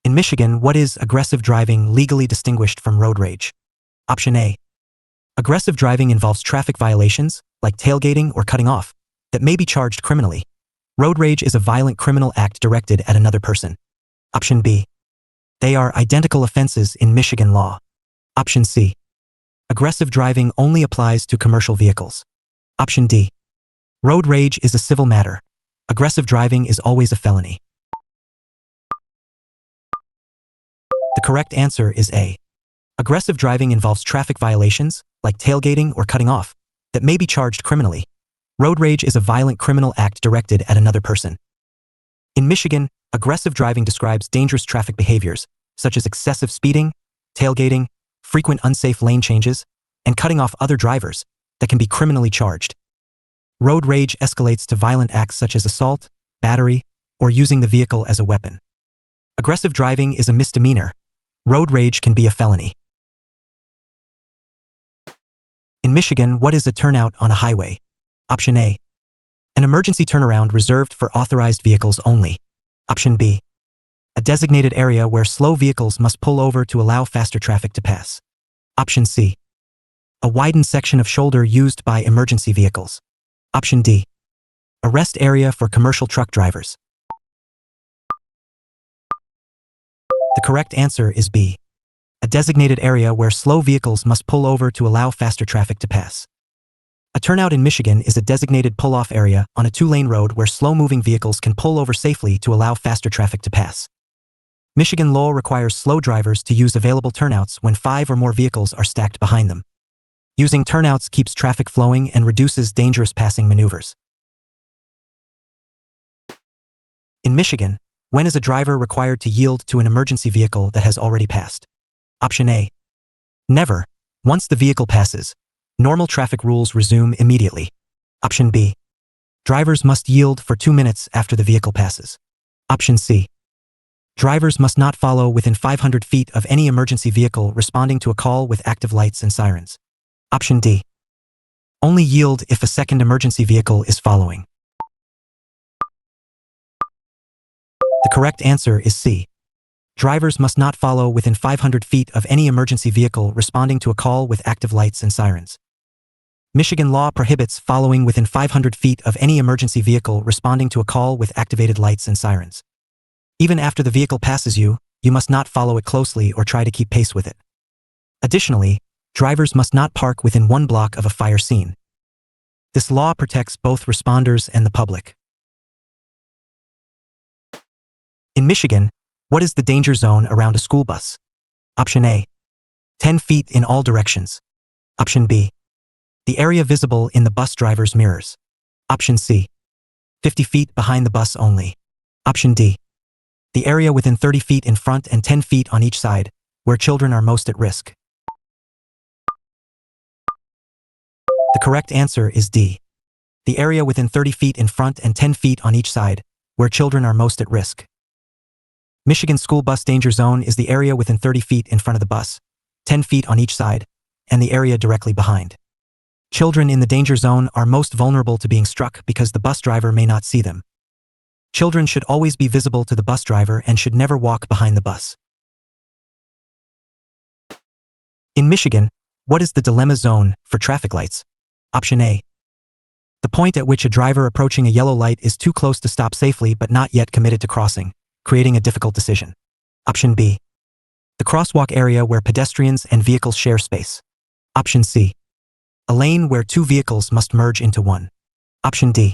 In Michigan, what is aggressive driving legally distinguished from road rage? Option A. Aggressive driving involves traffic violations, like tailgating or cutting off, that may be charged criminally. Road rage is a violent criminal act directed at another person. Option B. They are identical offenses in Michigan law. Option C. Aggressive driving only applies to commercial vehicles. Option D. Road rage is a civil matter. Aggressive driving is always a felony. The correct answer is A. Aggressive driving involves traffic violations, like tailgating or cutting off, that may be charged criminally. Road rage is a violent criminal act directed at another person. In Michigan, aggressive driving describes dangerous traffic behaviors, such as excessive speeding, tailgating, frequent unsafe lane changes, and cutting off other drivers, that can be criminally charged. Road rage escalates to violent acts such as assault, battery, or using the vehicle as a weapon. Aggressive driving is a misdemeanor. Road rage can be a felony. In Michigan, what is a turnout on a highway? Option A. An emergency turnaround reserved for authorized vehicles only. Option B. A designated area where slow vehicles must pull over to allow faster traffic to pass. Option C. A widened section of shoulder used by emergency vehicles. Option D. A rest area for commercial truck drivers. The correct answer is B. A designated area where slow vehicles must pull over to allow faster traffic to pass. A turnout in Michigan is a designated pull-off area on a two-lane road where slow-moving vehicles can pull over safely to allow faster traffic to pass. Michigan law requires slow drivers to use available turnouts when 5 or more vehicles are stacked behind them. Using turnouts keeps traffic flowing and reduces dangerous passing maneuvers. In Michigan, when is a driver required to yield to an emergency vehicle that has already passed? Option A. Never. Once the vehicle passes, normal traffic rules resume immediately. Option B. Drivers must yield for 2 minutes after the vehicle passes. Option C. Drivers must not follow within 500 feet of any emergency vehicle responding to a call with active lights and sirens. Option D. Only yield if a second emergency vehicle is following. The correct answer is C. Drivers must not follow within 500 feet of any emergency vehicle responding to a call with active lights and sirens. Michigan law prohibits following within 500 feet of any emergency vehicle responding to a call with activated lights and sirens. Even after the vehicle passes you, you must not follow it closely or try to keep pace with it. Additionally, drivers must not park within 1 block of a fire scene. This law protects both responders and the public. In Michigan, what is the danger zone around a school bus? Option A. 10 feet in all directions. Option B. The area visible in the bus driver's mirrors. Option C. 50 feet behind the bus only. Option D. The area within 30 feet in front and 10 feet on each side, where children are most at risk. The correct answer is D. The area within 30 feet in front and 10 feet on each side, where children are most at risk. Michigan school bus danger zone is the area within 30 feet in front of the bus, 10 feet on each side, and the area directly behind. Children in the danger zone are most vulnerable to being struck because the bus driver may not see them. Children should always be visible to the bus driver and should never walk behind the bus. In Michigan, what is the dilemma zone for traffic lights? Option A. The point at which a driver approaching a yellow light is too close to stop safely but not yet committed to crossing, creating a difficult decision. Option B. The crosswalk area where pedestrians and vehicles share space. Option C. A lane where 2 vehicles must merge into one. Option D.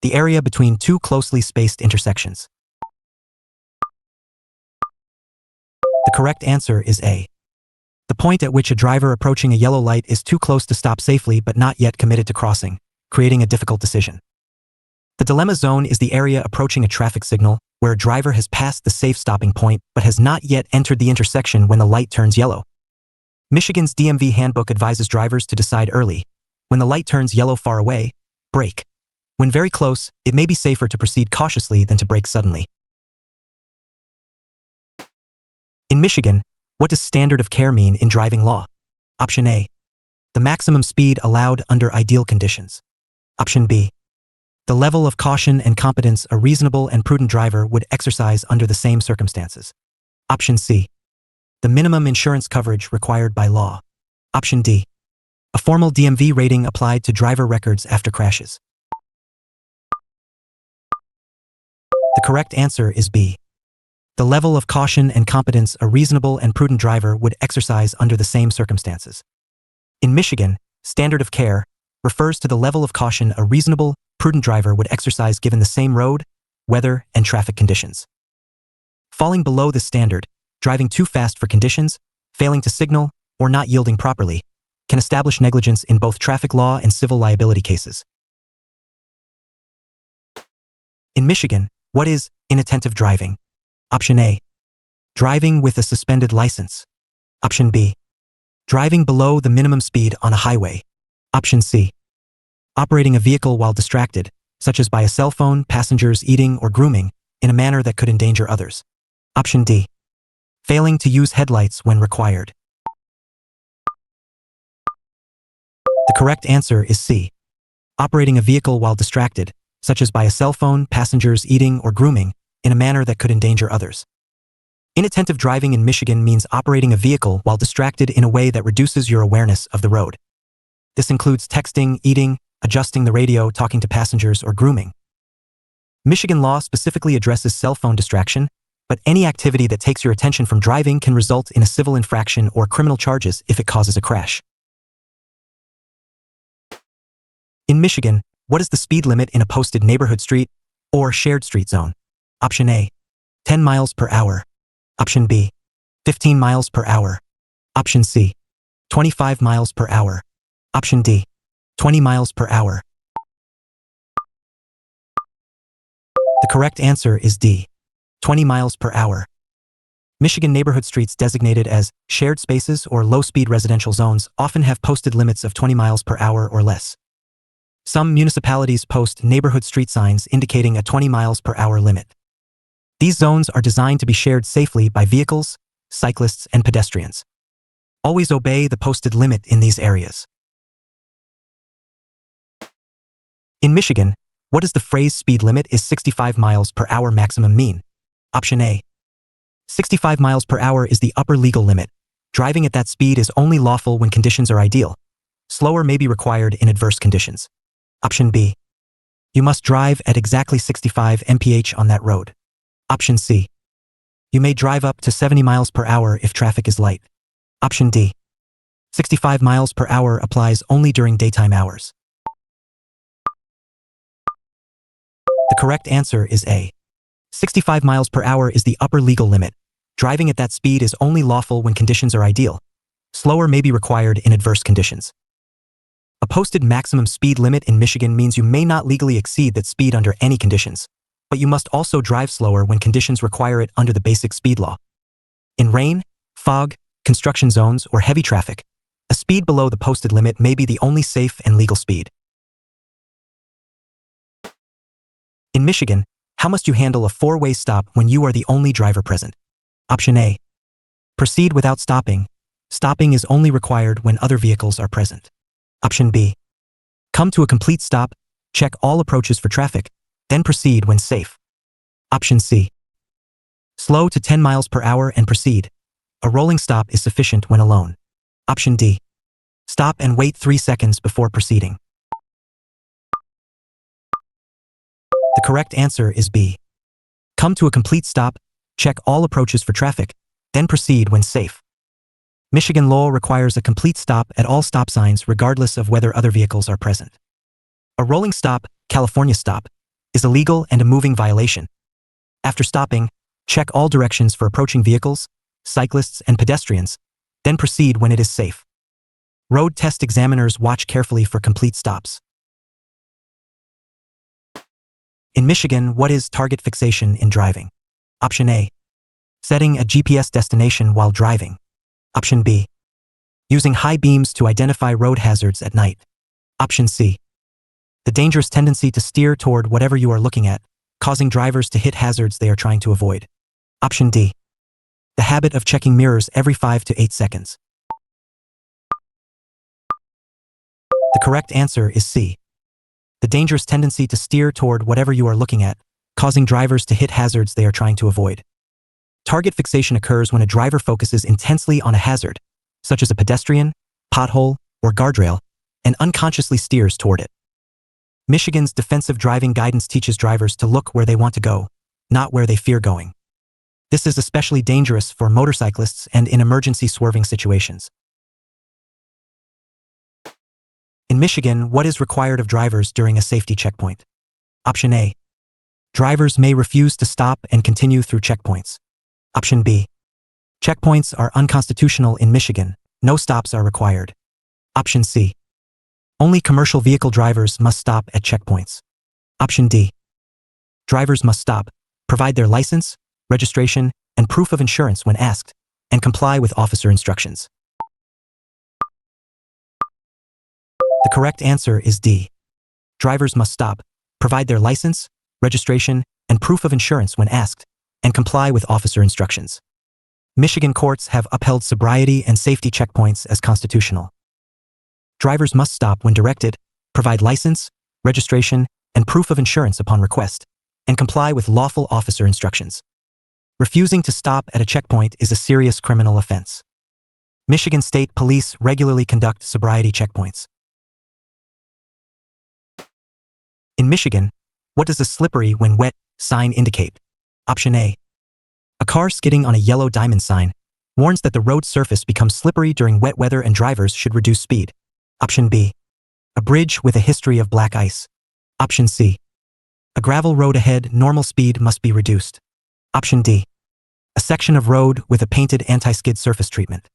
The area between 2 closely spaced intersections. The correct answer is A. The point at which a driver approaching a yellow light is too close to stop safely but not yet committed to crossing, creating a difficult decision. The dilemma zone is the area approaching a traffic signal where a driver has passed the safe stopping point but has not yet entered the intersection when the light turns yellow. Michigan's DMV handbook advises drivers to decide early. When the light turns yellow far away, brake. When very close, it may be safer to proceed cautiously than to brake suddenly. In Michigan, what does standard of care mean in driving law? Option A. The maximum speed allowed under ideal conditions. Option B. The level of caution and competence a reasonable and prudent driver would exercise under the same circumstances. Option C. The minimum insurance coverage required by law. Option D. A formal DMV rating applied to driver records after crashes. The correct answer is B. The level of caution and competence a reasonable and prudent driver would exercise under the same circumstances. In Michigan, standard of care refers to the level of caution a reasonable, prudent driver would exercise given the same road, weather, and traffic conditions. Falling below this standard, driving too fast for conditions, failing to signal, or not yielding properly, can establish negligence in both traffic law and civil liability cases. In Michigan, what is inattentive driving? Option A. Driving with a suspended license. Option B. Driving below the minimum speed on a highway. Option C. Operating a vehicle while distracted, such as by a cell phone, passengers eating or grooming, in a manner that could endanger others. Option D. Failing to use headlights when required. The correct answer is C. Operating a vehicle while distracted, such as by a cell phone, passengers eating or grooming, in a manner that could endanger others. Inattentive driving in Michigan means operating a vehicle while distracted in a way that reduces your awareness of the road. This includes texting, eating, adjusting the radio, talking to passengers, or grooming. Michigan law specifically addresses cell phone distraction, but any activity that takes your attention from driving can result in a civil infraction or criminal charges if it causes a crash. In Michigan, what is the speed limit in a posted neighborhood street or shared street zone? Option A. 10 miles per hour. Option B. 15 miles per hour. Option C. 25 miles per hour. Option D. 20 miles per hour. The correct answer is D. 20 miles per hour. Michigan neighborhood streets designated as shared spaces or low-speed residential zones often have posted limits of 20 miles per hour or less. Some municipalities post neighborhood street signs indicating a 20 miles per hour limit. These zones are designed to be shared safely by vehicles, cyclists, and pedestrians. Always obey the posted limit in these areas. In Michigan, what does the phrase speed limit is 65 miles per hour maximum mean? Option A. 65 miles per hour is the upper legal limit. Driving at that speed is only lawful when conditions are ideal. Slower may be required in adverse conditions. Option B. You must drive at exactly 65 mph on that road. Option C. You may drive up to 70 miles per hour if traffic is light. Option D. 65 miles per hour applies only during daytime hours. The correct answer is A. 65 miles per hour is the upper legal limit. Driving at that speed is only lawful when conditions are ideal. Slower may be required in adverse conditions. A posted maximum speed limit in Michigan means you may not legally exceed that speed under any conditions, but you must also drive slower when conditions require it under the basic speed law. In rain, fog, construction zones, or heavy traffic, a speed below the posted limit may be the only safe and legal speed. In Michigan, how must you handle a four-way stop when you are the only driver present? Option A. Proceed without stopping. Stopping is only required when other vehicles are present. Option B. Come to a complete stop, check all approaches for traffic, then proceed when safe. Option C. Slow to 10 miles per hour and proceed. A rolling stop is sufficient when alone. Option D. Stop and wait 3 seconds before proceeding. The correct answer is B. Come to a complete stop, check all approaches for traffic, then proceed when safe. Michigan law requires a complete stop at all stop signs regardless of whether other vehicles are present. A rolling stop, California stop, is illegal and a moving violation. After stopping, check all directions for approaching vehicles, cyclists, and pedestrians, then proceed when it is safe. Road test examiners watch carefully for complete stops. In Michigan, what is target fixation in driving? Option A. Setting a GPS destination while driving. Option B. Using high beams to identify road hazards at night. Option C. The dangerous tendency to steer toward whatever you are looking at, causing drivers to hit hazards they are trying to avoid. Option D. The habit of checking mirrors every 5 to 8 seconds. The correct answer is C. The dangerous tendency to steer toward whatever you are looking at, causing drivers to hit hazards they are trying to avoid. Target fixation occurs when a driver focuses intensely on a hazard, such as a pedestrian, pothole, or guardrail, and unconsciously steers toward it. Michigan's defensive driving guidance teaches drivers to look where they want to go, not where they fear going. This is especially dangerous for motorcyclists and in emergency swerving situations. In Michigan, what is required of drivers during a safety checkpoint? Option A. Drivers may refuse to stop and continue through checkpoints. Option B. Checkpoints are unconstitutional in Michigan. No stops are required. Option C. Only commercial vehicle drivers must stop at checkpoints. Option D. Drivers must stop, provide their license, registration, and proof of insurance when asked, and comply with officer instructions. The correct answer is D. Drivers must stop, provide their license, registration, and proof of insurance when asked, and comply with officer instructions. Michigan courts have upheld sobriety and safety checkpoints as constitutional. Drivers must stop when directed, provide license, registration, and proof of insurance upon request, and comply with lawful officer instructions. Refusing to stop at a checkpoint is a serious criminal offense. Michigan State Police regularly conduct sobriety checkpoints. In Michigan, what does a slippery when wet sign indicate? Option A. A car skidding on a yellow diamond sign warns that the road surface becomes slippery during wet weather and drivers should reduce speed. Option B. A bridge with a history of black ice. Option C. A gravel road ahead, normal speed must be reduced. Option D. A section of road with a painted anti-skid surface treatment.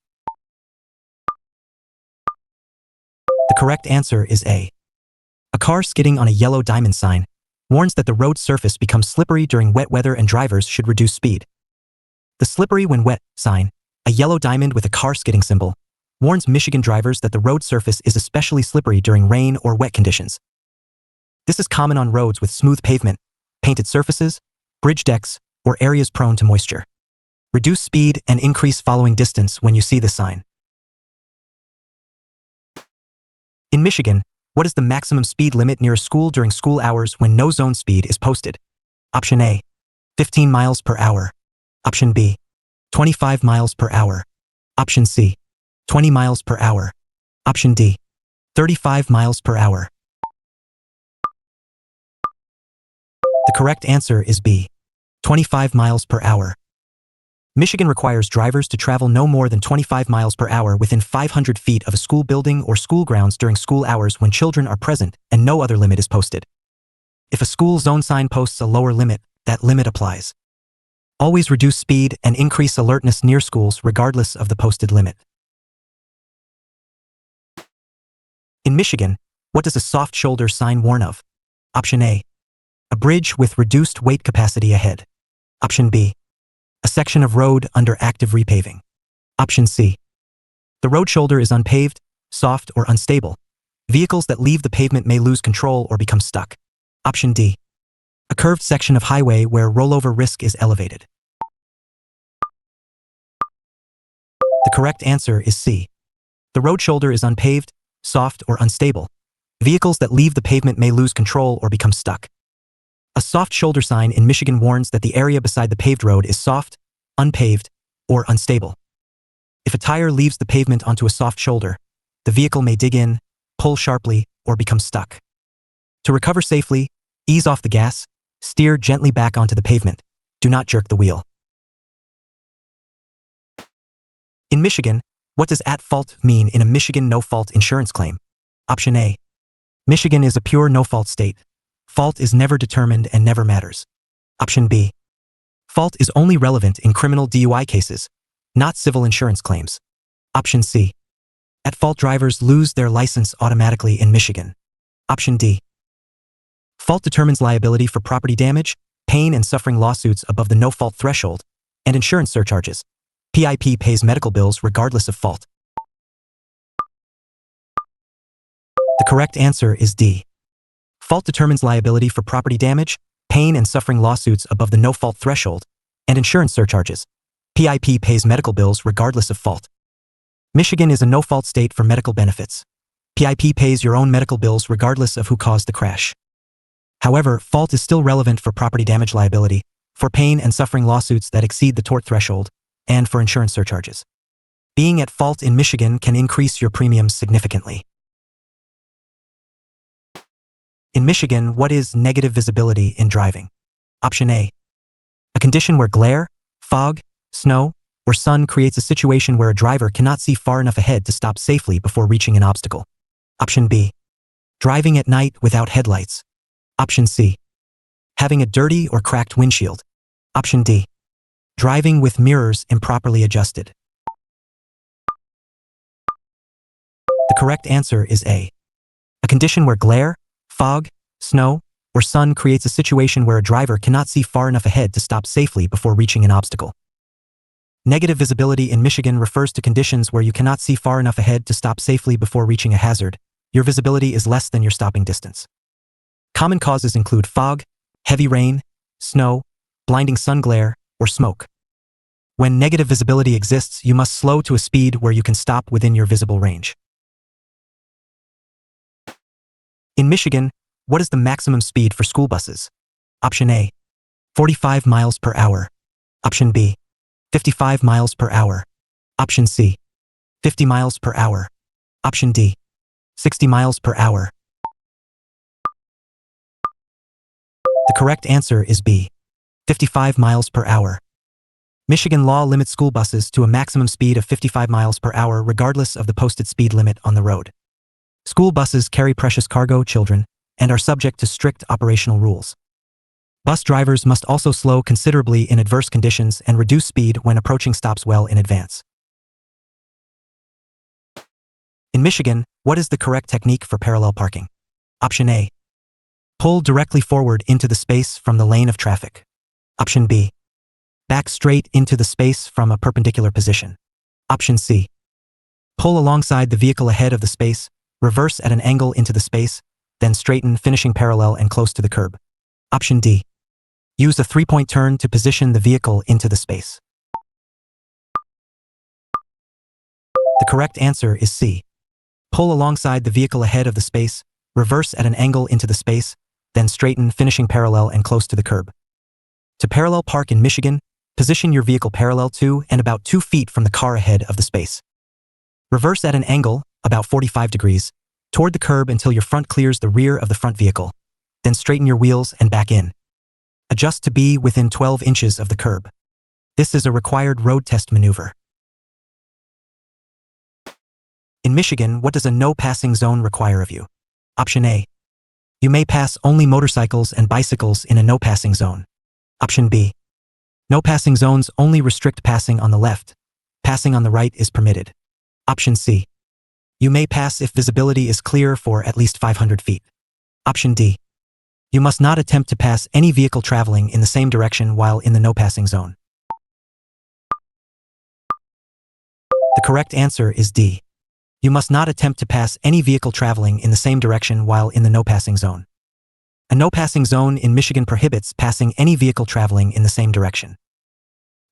The correct answer is A. A car skidding on a yellow diamond sign warns that the road surface becomes slippery during wet weather and drivers should reduce speed. The slippery when wet sign, a yellow diamond with a car skidding symbol, warns Michigan drivers that the road surface is especially slippery during rain or wet conditions. This is common on roads with smooth pavement, painted surfaces, bridge decks, or areas prone to moisture. Reduce speed and increase following distance when you see the sign. In Michigan, what is the maximum speed limit near a school during school hours when no zone speed is posted? Option A. 15 miles per hour. Option B. 25 miles per hour. Option C. 20 miles per hour. Option D. 35 miles per hour. The correct answer is B. 25 miles per hour. Michigan requires drivers to travel no more than 25 miles per hour within 500 feet of a school building or school grounds during school hours when children are present and no other limit is posted. If a school zone sign posts a lower limit, that limit applies. Always reduce speed and increase alertness near schools regardless of the posted limit. In Michigan, what does a soft shoulder sign warn of? Option A. A bridge with reduced weight capacity ahead. Option B. A section of road under active repaving. Option C. The road shoulder is unpaved, soft, or unstable. Vehicles that leave the pavement may lose control or become stuck. Option D. A curved section of highway where rollover risk is elevated. The correct answer is C. The road shoulder is unpaved, soft, or unstable. Vehicles that leave the pavement may lose control or become stuck. A soft shoulder sign in Michigan warns that the area beside the paved road is soft, unpaved, or unstable. If a tire leaves the pavement onto a soft shoulder, the vehicle may dig in, pull sharply, or become stuck. To recover safely, ease off the gas, steer gently back onto the pavement. Do not jerk the wheel. In Michigan, what does at fault mean in a Michigan no-fault insurance claim? Option A. Michigan is a pure no-fault state. Fault is never determined and never matters. Option B. Fault is only relevant in criminal DUI cases, not civil insurance claims. Option C. At-fault drivers lose their license automatically in Michigan. Option D. Fault determines liability for property damage, pain and suffering lawsuits above the no-fault threshold, and insurance surcharges. PIP pays medical bills regardless of fault. The correct answer is D. Fault determines liability for property damage, pain and suffering lawsuits above the no-fault threshold, and insurance surcharges. PIP pays medical bills regardless of fault. Michigan is a no-fault state for medical benefits. PIP pays your own medical bills regardless of who caused the crash. However, fault is still relevant for property damage liability, for pain and suffering lawsuits that exceed the tort threshold, and for insurance surcharges. Being at fault in Michigan can increase your premiums significantly. In Michigan, what is negative visibility in driving? Option A. A condition where glare, fog, snow, or sun creates a situation where a driver cannot see far enough ahead to stop safely before reaching an obstacle. Option B. Driving at night without headlights. Option C. Having a dirty or cracked windshield. Option D. Driving with mirrors improperly adjusted. The correct answer is A. A condition where glare, fog, snow, or sun creates a situation where a driver cannot see far enough ahead to stop safely before reaching an obstacle. Negative visibility in Michigan refers to conditions where you cannot see far enough ahead to stop safely before reaching a hazard. Your visibility is less than your stopping distance. Common causes include fog, heavy rain, snow, blinding sun glare, or smoke. When negative visibility exists, you must slow to a speed where you can stop within your visible range. In Michigan, what is the maximum speed for school buses? Option A. 45 miles per hour. Option B. 55 miles per hour. Option C. 50 miles per hour. Option D. 60 miles per hour. The correct answer is B. 55 miles per hour. Michigan law limits school buses to a maximum speed of 55 miles per hour regardless of the posted speed limit on the road. School buses carry precious cargo, children, and are subject to strict operational rules. Bus drivers must also slow considerably in adverse conditions and reduce speed when approaching stops well in advance. In Michigan, what is the correct technique for parallel parking? Option A. Pull directly forward into the space from the lane of traffic. Option B. Back straight into the space from a perpendicular position. Option C. Pull alongside the vehicle ahead of the space, reverse at an angle into the space, then straighten, finishing parallel and close to the curb. Option D. Use a three-point turn to position the vehicle into the space. The correct answer is C. Pull alongside the vehicle ahead of the space, reverse at an angle into the space, then straighten, finishing parallel and close to the curb. To parallel park in Michigan, position your vehicle parallel to and about 2 feet from the car ahead of the space. Reverse at an angle, about 45 degrees, toward the curb until your front clears the rear of the front vehicle. Then straighten your wheels and back in. Adjust to be within 12 inches of the curb. This is a required road test maneuver. In Michigan, what does a no-passing zone require of you? Option A. You may pass only motorcycles and bicycles in a no-passing zone. Option B. No-passing zones only restrict passing on the left. Passing on the right is permitted. Option C. You may pass if visibility is clear for at least 500 feet. Option D. You must not attempt to pass any vehicle traveling in the same direction while in the no-passing zone. The correct answer is D. You must not attempt to pass any vehicle traveling in the same direction while in the no-passing zone. A no-passing zone in Michigan prohibits passing any vehicle traveling in the same direction.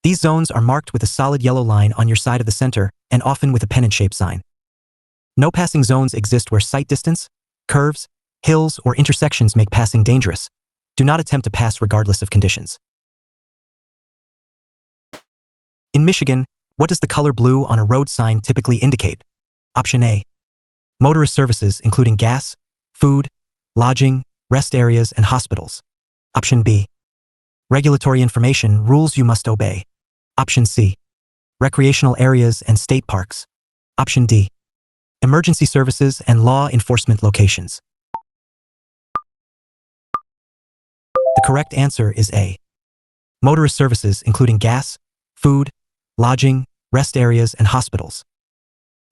These zones are marked with a solid yellow line on your side of the center and often with a pennant-shaped sign. No-passing zones exist where sight distance, curves, hills, or intersections make passing dangerous. Do not attempt to pass regardless of conditions. In Michigan, what does the color blue on a road sign typically indicate? Option A. Motorist services including gas, food, lodging, rest areas, and hospitals. Option B. Regulatory information, rules you must obey. Option C. Recreational areas and state parks. Option D. Emergency services and law enforcement locations. The correct answer is A. Motorist services including gas, food, lodging, rest areas, and hospitals.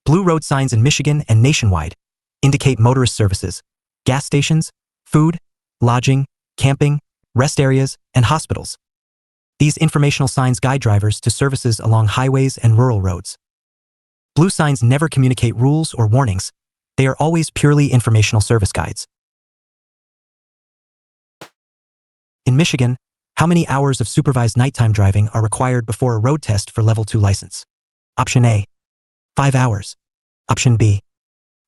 Blue road signs in Michigan and nationwide indicate motorist services, gas stations, food, lodging, camping, rest areas, and hospitals. These informational signs guide drivers to services along highways and rural roads. Blue signs never communicate rules or warnings. They are always purely informational service guides. In Michigan, how many hours of supervised nighttime driving are required before a road test for Level 2 license? Option A. 5 hours. Option B.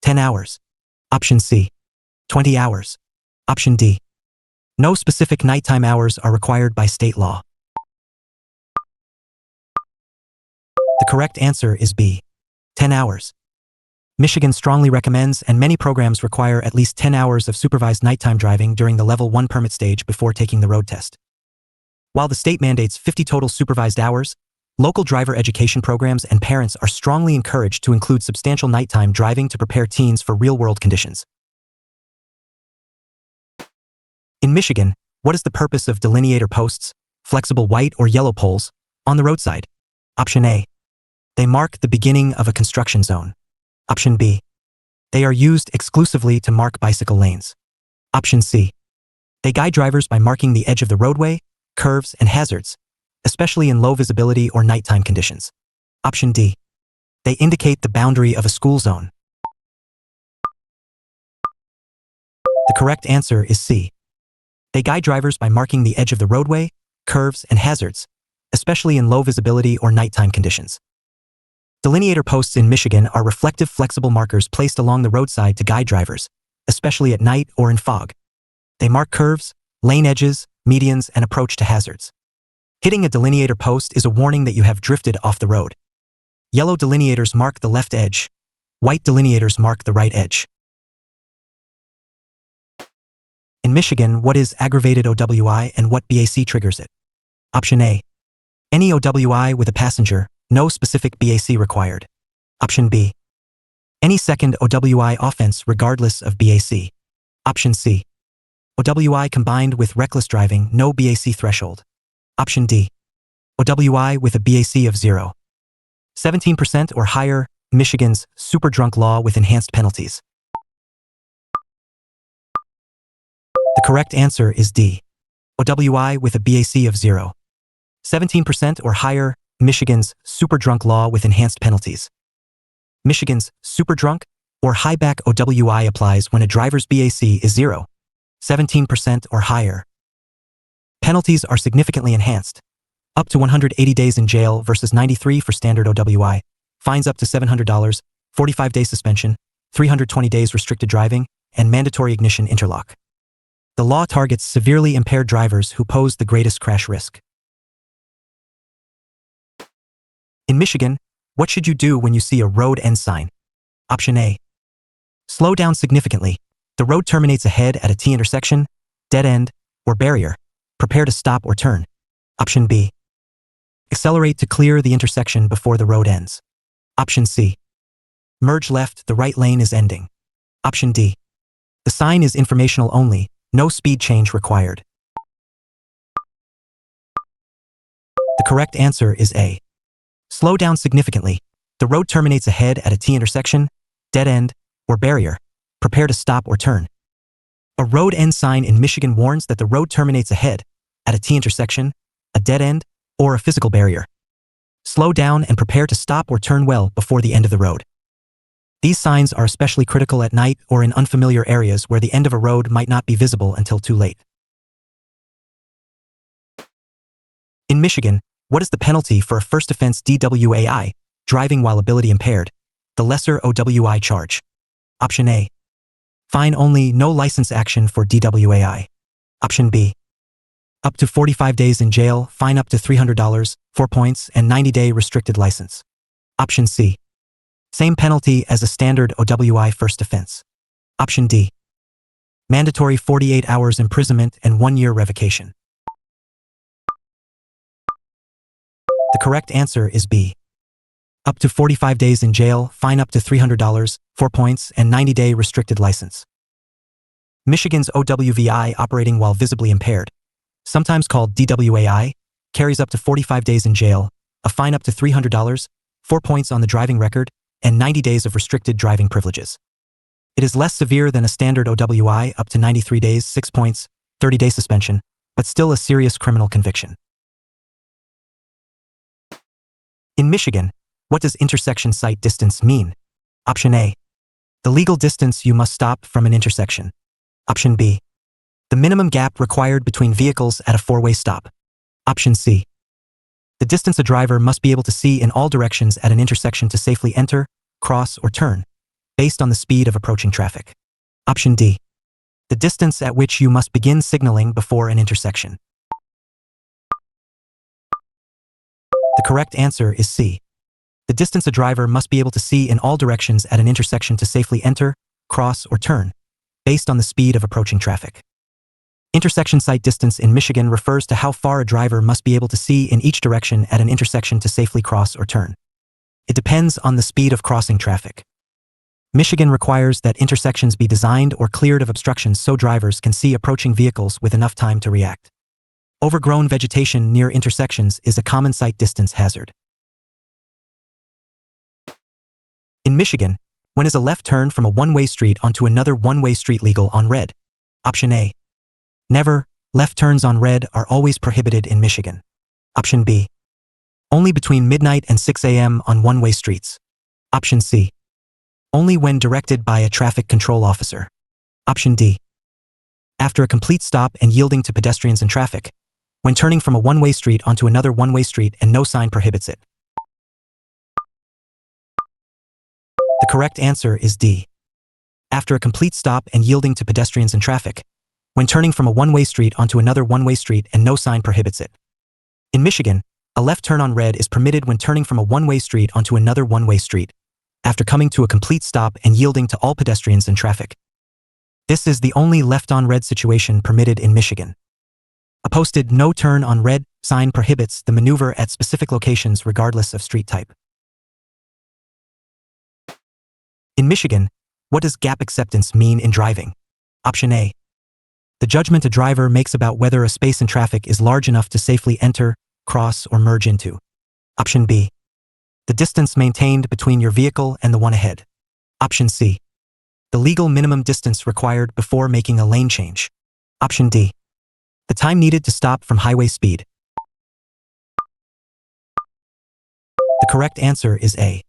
10 hours. Option C. 20 hours. Option D. No specific nighttime hours are required by state law. The correct answer is B. 10 hours. Michigan strongly recommends and many programs require at least 10 hours of supervised nighttime driving during the Level 1 permit stage before taking the road test. While the state mandates 50 total supervised hours, local driver education programs and parents are strongly encouraged to include substantial nighttime driving to prepare teens for real-world conditions. In Michigan, what is the purpose of delineator posts, flexible white or yellow poles, on the roadside? Option A. They mark the beginning of a construction zone. Option B. They are used exclusively to mark bicycle lanes. Option C. They guide drivers by marking the edge of the roadway, curves, and hazards, especially in low visibility or nighttime conditions. Option D. They indicate the boundary of a school zone. The correct answer is C. They guide drivers by marking the edge of the roadway, curves, and hazards, especially in low visibility or nighttime conditions. Delineator posts in Michigan are reflective flexible markers placed along the roadside to guide drivers, especially at night or in fog. They mark curves, lane edges, medians, and approach to hazards. Hitting a delineator post is a warning that you have drifted off the road. Yellow delineators mark the left edge. White delineators mark the right edge. In Michigan, what is aggravated OWI and what BAC triggers it? Option A. Any OWI with a passenger, no specific BAC required. Option B. Any second OWI offense regardless of BAC. Option C. OWI combined with reckless driving, no BAC threshold. Option D. OWI with a BAC of 0. 17% or higher, Michigan's super drunk law with enhanced penalties. The correct answer is D. OWI with a BAC of 0. 17% or higher, Michigan's super drunk law with enhanced penalties. Michigan's super drunk or high back OWI applies when a driver's BAC is 0. 17% or higher. Penalties are significantly enhanced. Up to 180 days in jail versus 93 for standard OWI. Fines up to $700, 45-day suspension, 320 days restricted driving, and mandatory ignition interlock. The law targets severely impaired drivers who pose the greatest crash risk. In Michigan, what should you do when you see a road end sign? Option A. Slow down significantly. The road terminates ahead at a T intersection, dead end, or barrier. Prepare to stop or turn. Option B. Accelerate to clear the intersection before the road ends. Option C. Merge left, the right lane is ending. Option D. The sign is informational only, no speed change required. The correct answer is A. Slow down significantly. The road terminates ahead at a T intersection, dead end, or barrier. Prepare to stop or turn. A road end sign in Michigan warns that the road terminates ahead at a T intersection, a dead end, or a physical barrier. Slow down and prepare to stop or turn well before the end of the road. These signs are especially critical at night or in unfamiliar areas where the end of a road might not be visible until too late. In Michigan, what is the penalty for a first offense DWAI, driving while ability impaired, the lesser OWI charge? Option A. Fine only, no license action for DWAI. Option B. Up to 45 days in jail, fine up to $300, 4 points, and 90-day restricted license. Option C. Same penalty as a standard OWI first offense. Option D. Mandatory 48 hours imprisonment and 1-year revocation. The correct answer is B. Up to 45 days in jail, fine up to $300, 4 points, and 90-day restricted license. Michigan's OWVI operating while visibly impaired, sometimes called DWAI, carries up to 45 days in jail, a fine up to $300, 4 points on the driving record, and 90 days of restricted driving privileges. It is less severe than a standard OWI up to 93 days, 6 points, 30-day suspension, but still a serious criminal conviction. In Michigan, what does intersection sight distance mean? Option A. The legal distance you must stop from an intersection. Option B. The minimum gap required between vehicles at a 4-way stop. Option C. The distance a driver must be able to see in all directions at an intersection to safely enter, cross, or turn, based on the speed of approaching traffic. Option D. The distance at which you must begin signaling before an intersection. The correct answer is C. The distance a driver must be able to see in all directions at an intersection to safely enter, cross, or turn, based on the speed of approaching traffic. Intersection sight distance in Michigan refers to how far a driver must be able to see in each direction at an intersection to safely cross or turn. It depends on the speed of crossing traffic. Michigan requires that intersections be designed or cleared of obstructions so drivers can see approaching vehicles with enough time to react. Overgrown vegetation near intersections is a common sight distance hazard. In Michigan, when is a left turn from a one-way street onto another one-way street legal on red? Option A. Never. Left turns on red are always prohibited in Michigan. Option B. Only between midnight and 6 a.m. on one-way streets. Option C. Only when directed by a traffic control officer. Option D. After a complete stop and yielding to pedestrians and traffic, when turning from a one-way street onto another one-way street and no sign prohibits it. The correct answer is D. After a complete stop and yielding to pedestrians and traffic, when turning from a one-way street onto another one-way street and no sign prohibits it. In Michigan, a left turn on red is permitted when turning from a one-way street onto another one-way street, after coming to a complete stop and yielding to all pedestrians and traffic. This is the only left on red situation permitted in Michigan. A posted "No turn on red" sign prohibits the maneuver at specific locations regardless of street type. In Michigan, what does gap acceptance mean in driving? Option A. The judgment a driver makes about whether a space in traffic is large enough to safely enter, cross, or merge into. Option B. The distance maintained between your vehicle and the one ahead. Option C. The legal minimum distance required before making a lane change. Option D. The time needed to stop from highway speed. The correct answer is A.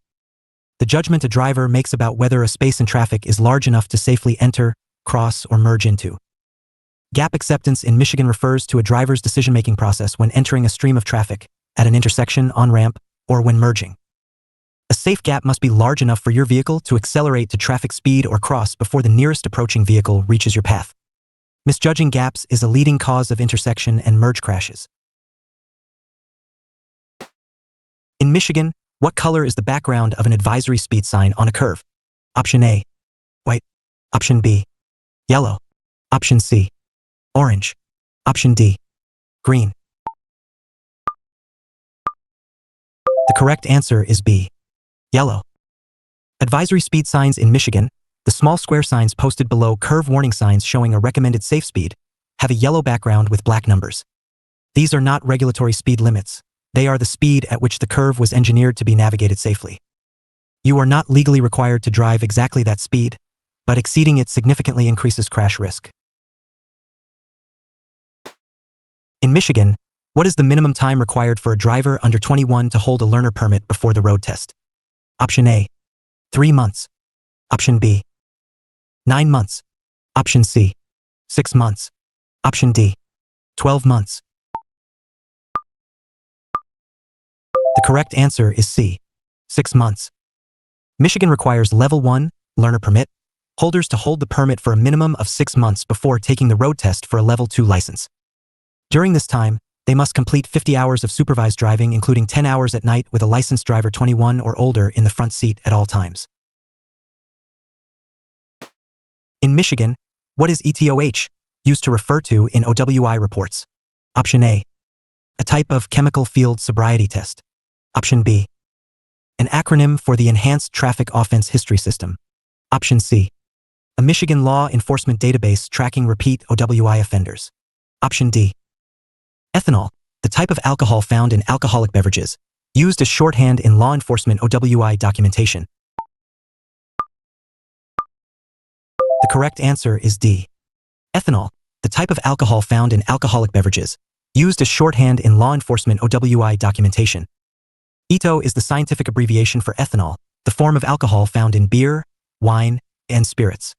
The judgment a driver makes about whether a space in traffic is large enough to safely enter, cross, or merge into. Gap acceptance in Michigan refers to a driver's decision-making process when entering a stream of traffic, at an intersection, on-ramp, or when merging. A safe gap must be large enough for your vehicle to accelerate to traffic speed or cross before the nearest approaching vehicle reaches your path. Misjudging gaps is a leading cause of intersection and merge crashes. In Michigan, what color is the background of an advisory speed sign on a curve? Option A. White. Option B. Yellow. Option C. Orange. Option D. Green. The correct answer is B. Yellow. Advisory speed signs in Michigan, the small square signs posted below curve warning signs showing a recommended safe speed, have a yellow background with black numbers. These are not regulatory speed limits. They are the speed at which the curve was engineered to be navigated safely. You are not legally required to drive exactly that speed, but exceeding it significantly increases crash risk. In Michigan, what is the minimum time required for a driver under 21 to hold a learner permit before the road test? Option A. 3 months. Option B. 9 months. Option C. 6 months. Option D. 12 months. The correct answer is C. 6 months. Michigan requires Level 1, learner permit, holders to hold the permit for a minimum of 6 months before taking the road test for a Level 2 license. During this time, they must complete 50 hours of supervised driving, including 10 hours at night with a licensed driver 21 or older in the front seat at all times. In Michigan, what is ETOH used to refer to in OWI reports? Option A. A type of chemical field sobriety test. Option B. An acronym for the Enhanced Traffic Offense History System. Option C. A Michigan law enforcement database tracking repeat OWI offenders. Option D. Ethanol, the type of alcohol found in alcoholic beverages, used as shorthand in law enforcement OWI documentation. The correct answer is D. Ethanol, the type of alcohol found in alcoholic beverages, used as shorthand in law enforcement OWI documentation. ETO is the scientific abbreviation for ethanol, the form of alcohol found in beer, wine, and spirits.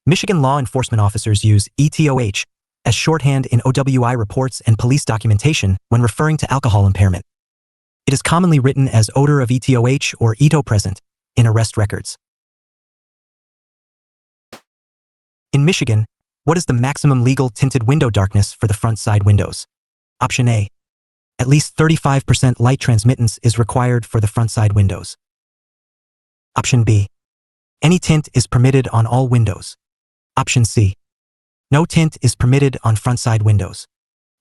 Michigan law enforcement officers use ETOH as shorthand in OWI reports and police documentation when referring to alcohol impairment. It is commonly written as odor of ETOH or ETO present in arrest records. In Michigan, what is the maximum legal tinted window darkness for the front side windows? Option A. At least 35% light transmittance is required for the front side windows. Option B. Any tint is permitted on all windows. Option C. No tint is permitted on front side windows.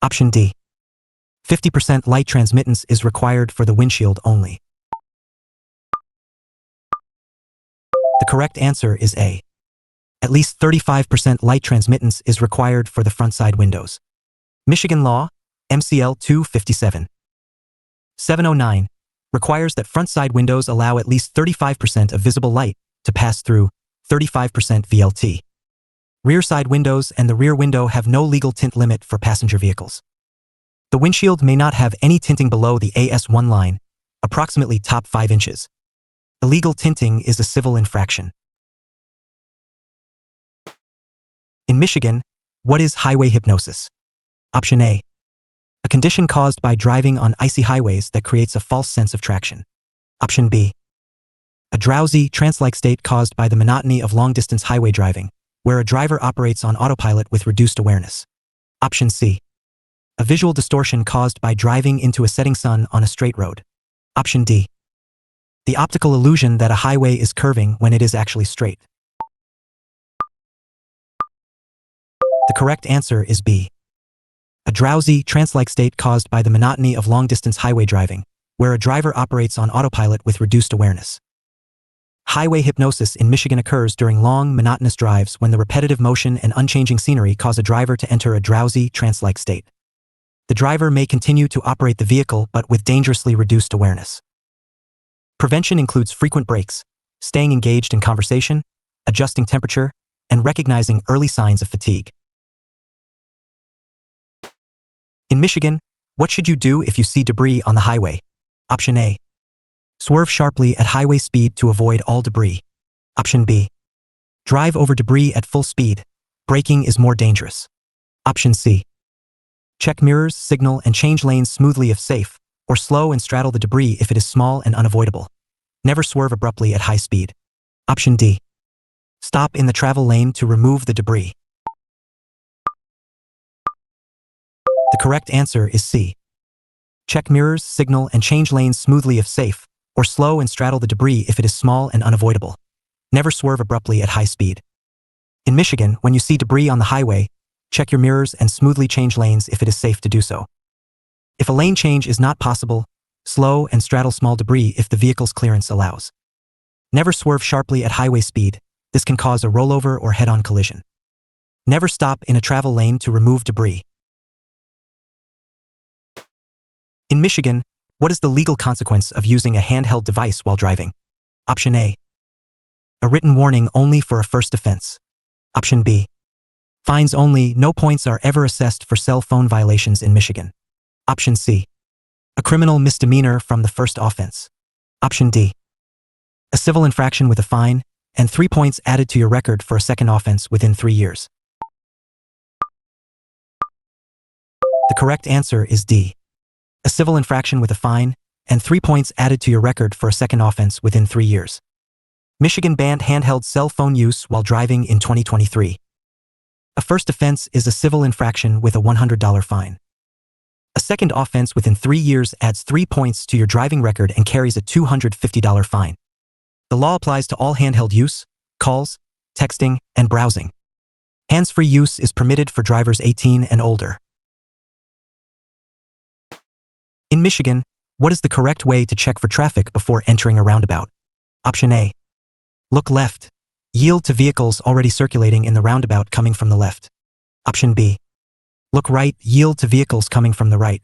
Option D. 50% light transmittance is required for the windshield only. The correct answer is A. At least 35% light transmittance is required for the front side windows. Michigan law, MCL 257. 709, requires that front side windows allow at least 35% of visible light to pass through 35% VLT. Rear side windows and the rear window have no legal tint limit for passenger vehicles. The windshield may not have any tinting below the AS1 line, approximately top 5 inches. Illegal tinting is a civil infraction. In Michigan, what is highway hypnosis? Option A. A condition caused by driving on icy highways that creates a false sense of traction. Option B. A drowsy, trance-like state caused by the monotony of long-distance highway driving, where a driver operates on autopilot with reduced awareness. Option C. A visual distortion caused by driving into a setting sun on a straight road. Option D. The optical illusion that a highway is curving when it is actually straight. The correct answer is B. A drowsy, trance-like state caused by the monotony of long-distance highway driving, where a driver operates on autopilot with reduced awareness. Highway hypnosis in Michigan occurs during long, monotonous drives when the repetitive motion and unchanging scenery cause a driver to enter a drowsy, trance-like state. The driver may continue to operate the vehicle but with dangerously reduced awareness. Prevention includes frequent breaks, staying engaged in conversation, adjusting temperature, and recognizing early signs of fatigue. In Michigan, what should you do if you see debris on the highway? Option A. Swerve sharply at highway speed to avoid all debris. Option B. Drive over debris at full speed. Braking is more dangerous. Option C. Check mirrors, signal, and change lanes smoothly if safe, or slow and straddle the debris if it is small and unavoidable. Never swerve abruptly at high speed. Option D. Stop in the travel lane to remove the debris. The correct answer is C. Check mirrors, signal, and change lanes smoothly if safe, or slow and straddle the debris if it is small and unavoidable. Never swerve abruptly at high speed. In Michigan, when you see debris on the highway, check your mirrors and smoothly change lanes if it is safe to do so. If a lane change is not possible, slow and straddle small debris if the vehicle's clearance allows. Never swerve sharply at highway speed. This can cause a rollover or head-on collision. Never stop in a travel lane to remove debris. In Michigan, what is the legal consequence of using a handheld device while driving? Option A. A written warning only for a first offense. Option B. Fines only, no points are ever assessed for cell phone violations in Michigan. Option C. A criminal misdemeanor from the first offense. Option D. A civil infraction with a fine, and 3 points added to your record for a second offense within 3 years. The correct answer is D. A civil infraction with a fine, and 3 points added to your record for a second offense within 3 years. Michigan banned handheld cell phone use while driving in 2023. A first offense is a civil infraction with a $100 fine. A second offense within 3 years adds 3 points to your driving record and carries a $250 fine. The law applies to all handheld use, calls, texting, and browsing. Hands-free use is permitted for drivers 18 and older. In Michigan, what is the correct way to check for traffic before entering a roundabout? Option A. Look left. Yield to vehicles already circulating in the roundabout coming from the left. Option B. Look right. Yield to vehicles coming from the right.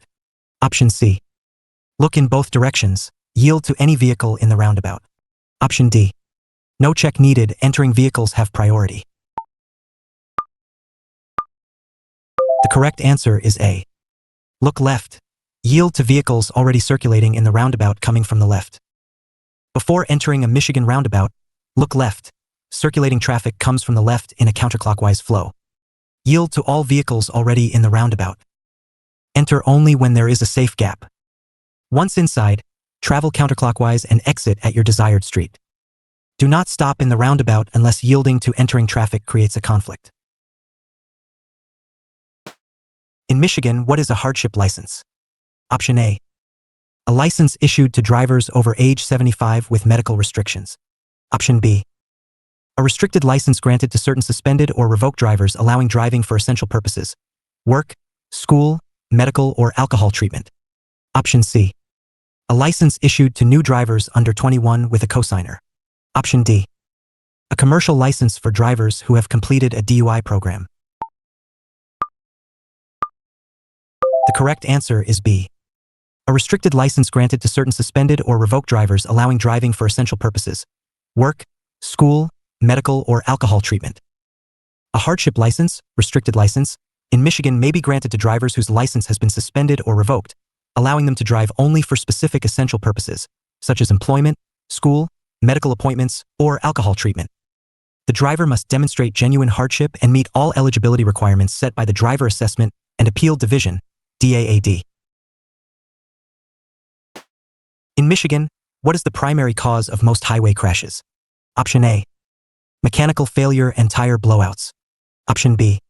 Option C. Look in both directions. Yield to any vehicle in the roundabout. Option D. No check needed. Entering vehicles have priority. The correct answer is A. Look left. Yield to vehicles already circulating in the roundabout coming from the left. Before entering a Michigan roundabout, look left. Circulating traffic comes from the left in a counterclockwise flow. Yield to all vehicles already in the roundabout. Enter only when there is a safe gap. Once inside, travel counterclockwise and exit at your desired street. Do not stop in the roundabout unless yielding to entering traffic creates a conflict. In Michigan, what is a hardship license? Option A. A license issued to drivers over age 75 with medical restrictions. Option B. A restricted license granted to certain suspended or revoked drivers allowing driving for essential purposes, work, school, medical, or alcohol treatment. Option C. A license issued to new drivers under 21 with a cosigner. Option D. A commercial license for drivers who have completed a DUI program. The correct answer is B. A restricted license granted to certain suspended or revoked drivers allowing driving for essential purposes, work, school, medical, or alcohol treatment. A hardship license, restricted license, in Michigan may be granted to drivers whose license has been suspended or revoked, allowing them to drive only for specific essential purposes, such as employment, school, medical appointments, or alcohol treatment. The driver must demonstrate genuine hardship and meet all eligibility requirements set by the Driver Assessment and Appeal Division, DAAD. In Michigan, what is the primary cause of most highway crashes? Option A. Mechanical failure and tire blowouts. Option B.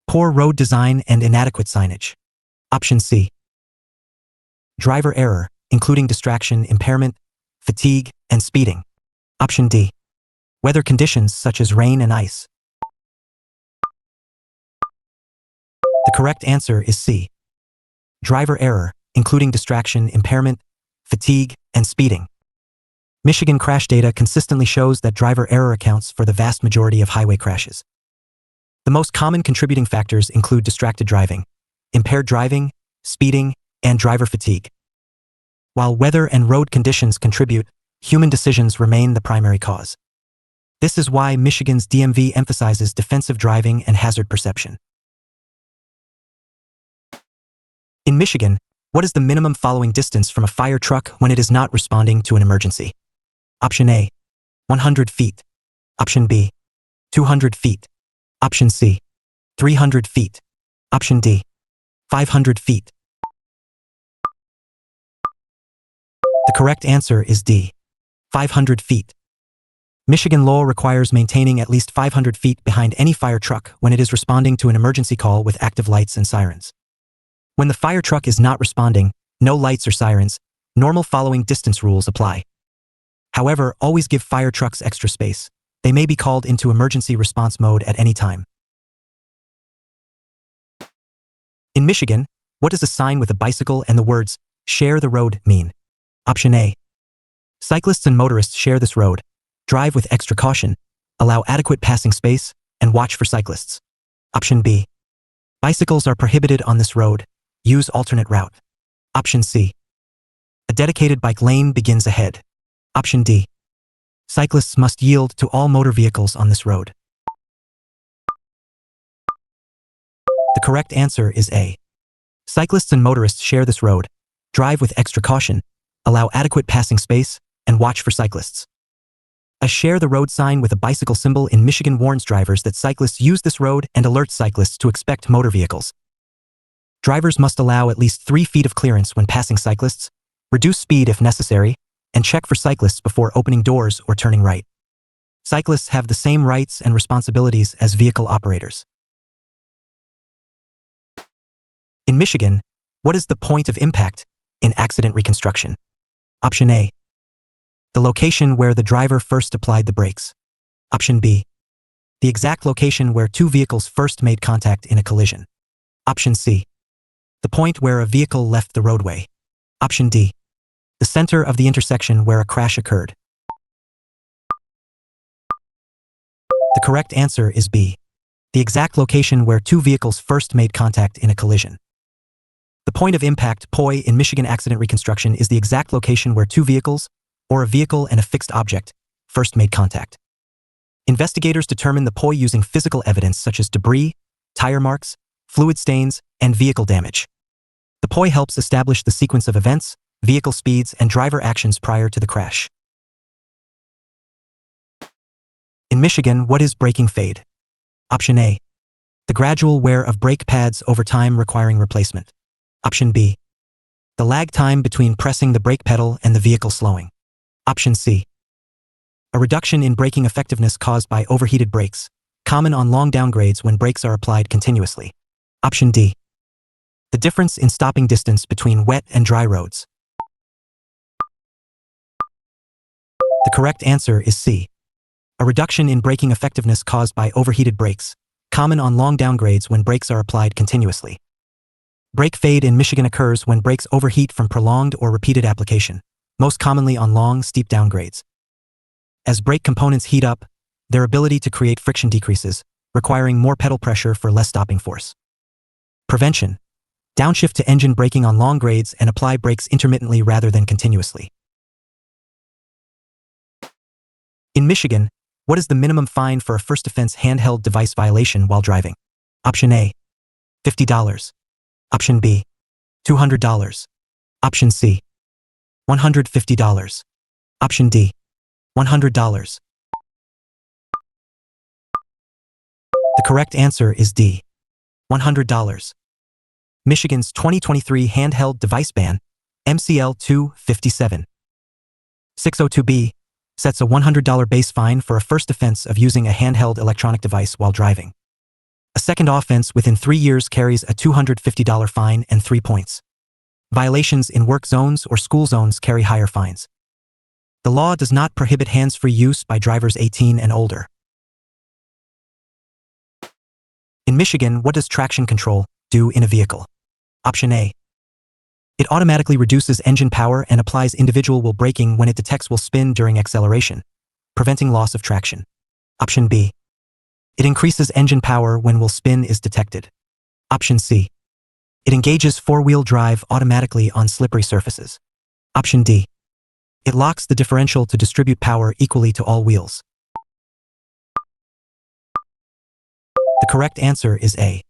Poor road design and inadequate signage. Option C. Driver error, including distraction, impairment, fatigue, and speeding. Option D. Weather conditions such as rain and ice. The correct answer is C. Driver error, including distraction, impairment, fatigue, and speeding. Michigan crash data consistently shows that driver error accounts for the vast majority of highway crashes. The most common contributing factors include distracted driving, impaired driving, speeding, and driver fatigue. While weather and road conditions contribute, human decisions remain the primary cause. This is why Michigan's DMV emphasizes defensive driving and hazard perception. In Michigan, what is the minimum following distance from a fire truck when it is not responding to an emergency? Option A. 100 feet. Option B. 200 feet. Option C. 300 feet. Option D. 500 feet. The correct answer is D. 500 feet. Michigan law requires maintaining at least 500 feet behind any fire truck when it is responding to an emergency call with active lights and sirens. When the fire truck is not responding, no lights or sirens, normal following distance rules apply. However, always give fire trucks extra space. They may be called into emergency response mode at any time. In Michigan, what does a sign with a bicycle and the words, "Share the road" mean? Option A. Cyclists and motorists share this road. Drive with extra caution. Allow adequate passing space, and watch for cyclists. Option B. Bicycles are prohibited on this road. Use alternate route. Option C. A dedicated bike lane begins ahead. Option D. Cyclists must yield to all motor vehicles on this road. The correct answer is A. Cyclists and motorists share this road. Drive with extra caution. Allow adequate passing space, and watch for cyclists. A share the road sign with a bicycle symbol in Michigan warns drivers that cyclists use this road and alerts cyclists to expect motor vehicles. Drivers must allow at least 3 feet of clearance when passing cyclists, reduce speed if necessary, and check for cyclists before opening doors or turning right. Cyclists have the same rights and responsibilities as vehicle operators. In Michigan, what is the point of impact in accident reconstruction? Option A. The location where the driver first applied the brakes. Option B. The exact location where 2 vehicles first made contact in a collision. Option C. The point where a vehicle left the roadway. Option D. The center of the intersection where a crash occurred. The correct answer is B. The exact location where 2 vehicles first made contact in a collision. The point of impact, POI, in Michigan accident reconstruction is the exact location where 2 vehicles, or a vehicle and a fixed object, first made contact. Investigators determine the POI using physical evidence such as debris, tire marks, fluid stains, and vehicle damage. The POI helps establish the sequence of events, vehicle speeds, and driver actions prior to the crash. In Michigan, what is braking fade? Option A. The gradual wear of brake pads over time requiring replacement. Option B. The lag time between pressing the brake pedal and the vehicle slowing. Option C. A reduction in braking effectiveness caused by overheated brakes, common on long downgrades when brakes are applied continuously. Option D. The difference in stopping distance between wet and dry roads. The correct answer is C. A reduction in braking effectiveness caused by overheated brakes, common on long downgrades when brakes are applied continuously. Brake fade in Michigan occurs when brakes overheat from prolonged or repeated application, most commonly on long, steep downgrades. As brake components heat up, their ability to create friction decreases, requiring more pedal pressure for less stopping force. Prevention. Downshift to engine braking on long grades and apply brakes intermittently rather than continuously. In Michigan, what is the minimum fine for a first offense handheld device violation while driving? Option A, $50. Option B, $200. Option C, $150. Option D, $100. The correct answer is D, $100. Michigan's 2023 handheld device ban, MCL 257. 602B, sets a $100 base fine for a first offense of using a handheld electronic device while driving. A second offense within 3 years carries a $250 fine and 3 points. Violations in work zones or school zones carry higher fines. The law does not prohibit hands-free use by drivers 18 and older. In Michigan, what does traction control do in a vehicle? Option A. It automatically reduces engine power and applies individual braking when it detects will spin during acceleration, preventing loss of traction. Option B. It increases engine power when will spin is detected. Option C. It engages four-wheel drive automatically on slippery surfaces. Option D. It locks the differential to distribute power equally to all wheels. The correct answer is A.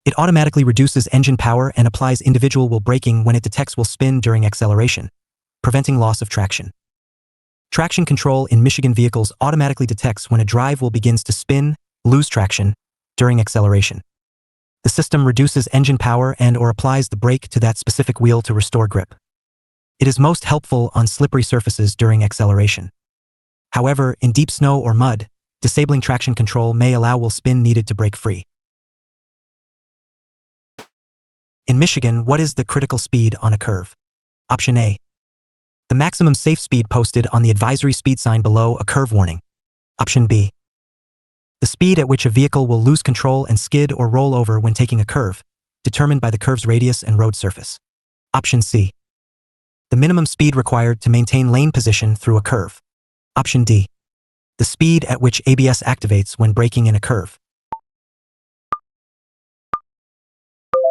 It automatically reduces engine power and applies individual braking when it detects will spin during acceleration, preventing loss of traction. Traction control in Michigan vehicles automatically detects when a drive wheel begins to spin, lose traction, during acceleration. The system reduces engine power and/or applies the brake to that specific wheel to restore grip. It is most helpful on slippery surfaces during acceleration. However, in deep snow or mud, disabling traction control may allow wheel spin needed to break free. In Michigan, what is the critical speed on a curve? Option A. The maximum safe speed posted on the advisory speed sign below a curve warning. Option B. The speed at which a vehicle will lose control and skid or roll over when taking a curve, determined by the curve's radius and road surface. Option C. The minimum speed required to maintain lane position through a curve. Option D. The speed at which ABS activates when braking in a curve.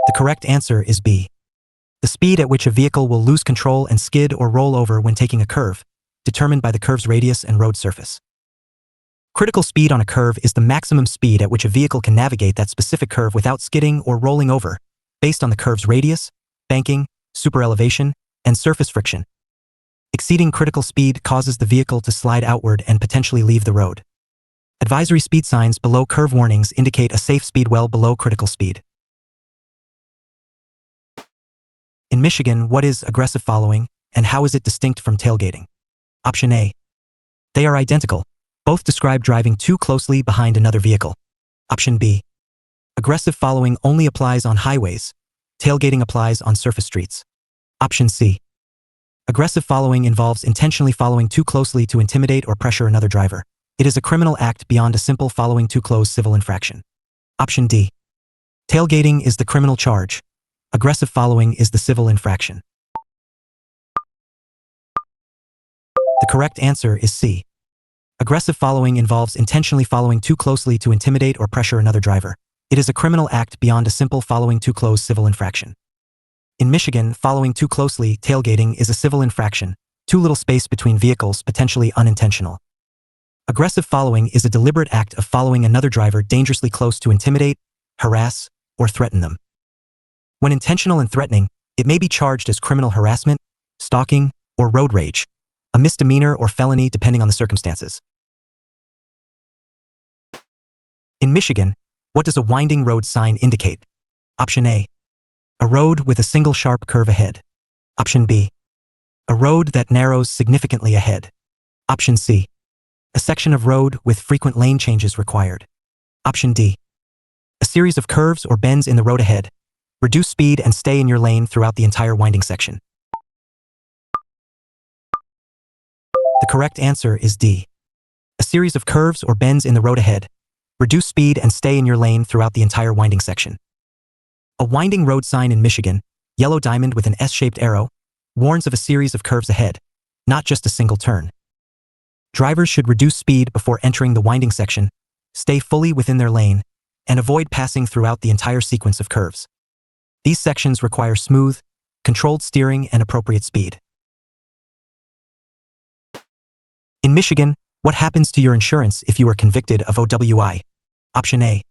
The correct answer is B. The speed at which a vehicle will lose control and skid or roll over when taking a curve, determined by the curve's radius and road surface. Critical speed on a curve is the maximum speed at which a vehicle can navigate that specific curve without skidding or rolling over, based on the curve's radius, banking, superelevation, and surface friction. Exceeding critical speed causes the vehicle to slide outward and potentially leave the road. Advisory speed signs below curve warnings indicate a safe speed well below critical speed. In Michigan, what is aggressive following, and how is it distinct from tailgating? Option A. They are identical. Both describe driving too closely behind another vehicle. Option B. Aggressive following only applies on highways. Tailgating applies on surface streets. Option C. Aggressive following involves intentionally following too closely to intimidate or pressure another driver. It is a criminal act beyond a simple following too close civil infraction. Option D. Tailgating is the criminal charge. Aggressive following is the civil infraction. The correct answer is C. Aggressive following involves intentionally following too closely to intimidate or pressure another driver. It is a criminal act beyond a simple following too close civil infraction. In Michigan, following too closely, tailgating, is a civil infraction. Too little space between vehicles, potentially unintentional. Aggressive following is a deliberate act of following another driver dangerously close to intimidate, harass, or threaten them. When intentional and threatening, it may be charged as criminal harassment, stalking, or road rage, a misdemeanor or felony depending on the circumstances. In Michigan, what does a winding road sign indicate? Option A. A road with a single sharp curve ahead. Option B. A road that narrows significantly ahead. Option C. A section of road with frequent lane changes required. Option D. A series of curves or bends in the road ahead, Reduce speed and stay in your lane throughout the entire winding section. The correct answer is D. A series of curves or bends in the road ahead. Reduce speed and stay in your lane throughout the entire winding section. A winding road sign in Michigan, yellow diamond with an S-shaped arrow, warns of a series of curves ahead, not just a single turn. Drivers should reduce speed before entering the winding section, stay fully within their lane, and avoid passing throughout the entire sequence of curves. These sections require smooth, controlled steering and appropriate speed. In Michigan, what happens to your insurance if you are convicted of OWI? Option A.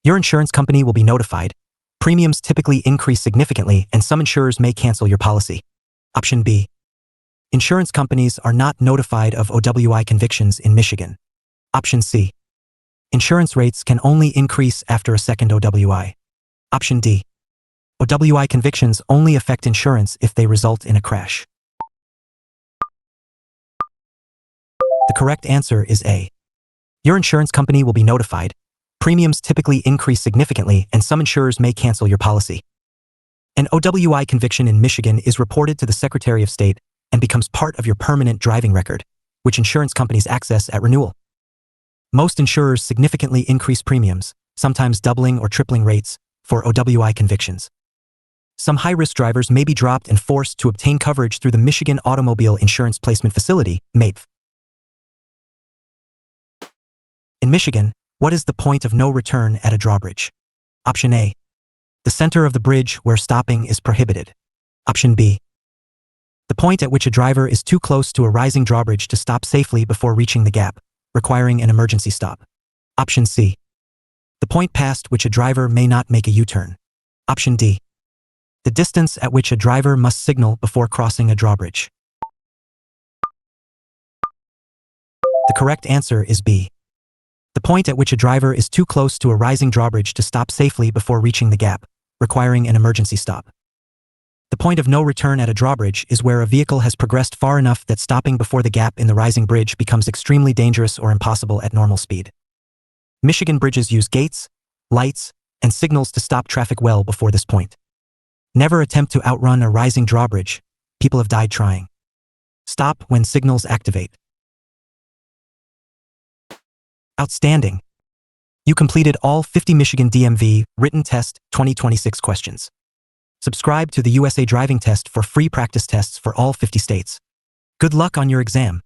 Your insurance company will be notified. Premiums typically increase significantly and some insurers may cancel your policy. Option B. Insurance companies are not notified of OWI convictions in Michigan. Option C. Insurance rates can only increase after a second OWI. Option D. OWI convictions only affect insurance if they result in a crash. The correct answer is A. Your insurance company will be notified. Premiums typically increase significantly and some insurers may cancel your policy. An OWI conviction in Michigan is reported to the Secretary of State and becomes part of your permanent driving record, which insurance companies access at renewal. Most insurers significantly increase premiums, sometimes doubling or tripling rates, for OWI convictions. Some high-risk drivers may be dropped and forced to obtain coverage through the Michigan Automobile Insurance Placement Facility, MAPF. In Michigan, what is the point of no return at a drawbridge? Option A. The center of the bridge where stopping is prohibited. Option B. The point at which a driver is too close to a rising drawbridge to stop safely before reaching the gap, requiring an emergency stop. Option C. The point past which a driver may not make a U-turn. Option D. The distance at which a driver must signal before crossing a drawbridge. The correct answer is B. The point at which a driver is too close to a rising drawbridge to stop safely before reaching the gap, requiring an emergency stop. The point of no return at a drawbridge is where a vehicle has progressed far enough that stopping before the gap in the rising bridge becomes extremely dangerous or impossible at normal speed. Michigan bridges use gates, lights, and signals to stop traffic well before this point. Never attempt to outrun a rising drawbridge. People have died trying. Stop when signals activate. Outstanding! You completed all 50 Michigan DMV Written Test 2026 questions. Subscribe to the USA Driving Test for free practice tests for all 50 states. Good luck on your exam.